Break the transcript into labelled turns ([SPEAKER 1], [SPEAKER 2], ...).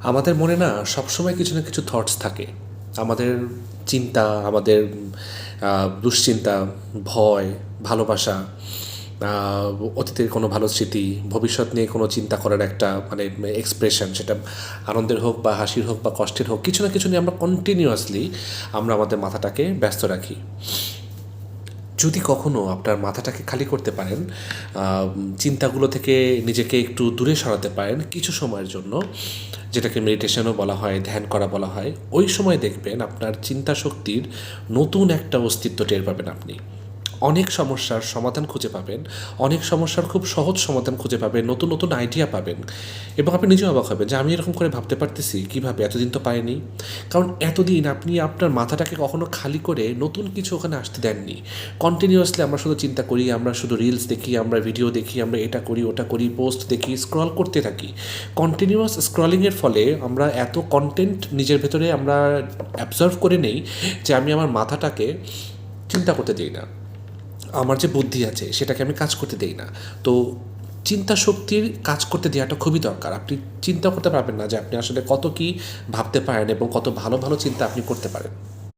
[SPEAKER 1] আমাদের মনে না সবসময় কিছু না কিছু থটস থাকে। আমাদের চিন্তা, আমাদের দুশ্চিন্তা, ভয়, ভালোবাসা, অতীতের কোনো ভালো স্মৃতি, ভবিষ্যৎ নিয়ে কোনো চিন্তা করার একটা মানে এক্সপ্রেশন, সেটা আনন্দের হোক বা হাসির হোক বা কষ্টের হোক, কিছু না কিছু নিয়ে আমরা কন্টিনিউয়াসলি আমরা আমাদের মাথাটাকে ব্যস্ত রাখি। যদি কখনো আপনার মাথাটাকে খালি করতে পারেন, চিন্তাগুলো থেকে নিজেকে একটু দূরে সরাতে পারেন কিছু সময়ের জন্য, যেটাকে মেডিটেশনও বলা হয়, ধ্যান করা বলা হয়, ওই সময় দেখবেন আপনার চিন্তা শক্তির নতুন একটা অস্তিত্ব টের পাবেন আপনি। অনেক সমস্যার সমাধান খুঁজে পাবেন, অনেক সমস্যার খুব সহজ সমাধান খুঁজে পাবেন, নতুন নতুন আইডিয়া পাবেন, এবং আপনি নিজেও অবাক হবেন যে আমি এরকম করে ভাবতে পারতেছি কীভাবে, এতদিন তো পাইনি। কারণ এতদিন আপনি আপনার মাথাটাকে কখনো খালি করে নতুন কিছু ওখানে আসতে দেননি। কন্টিনিউয়াসলি আমরা শুধু চিন্তা করি, আমরা শুধু রিলস দেখি, আমরা ভিডিও দেখি, আমরা এটা করি ওটা করি, পোস্ট দেখি, স্ক্রল করতে থাকি। কন্টিনিউয়াস স্ক্রলিংয়ের ফলে আমরা এত কন্টেন্ট নিজের ভেতরে আমরা অ্যাবজর্ভ করে নেই যে আমি আমার মাথাটাকে চিন্তা করতে দিই না, আমার যে বুদ্ধি আছে সেটাকে আমি কাজ করতে দেই না। তো চিন্তা শক্তির কাজ করতে দেওয়াটা খুবই দরকার। আপনি চিন্তা করতে পারবেন না যে আপনি আসলে কত কী ভাবতে পারেন এবং কত ভালো ভালো চিন্তা আপনি করতে পারেন।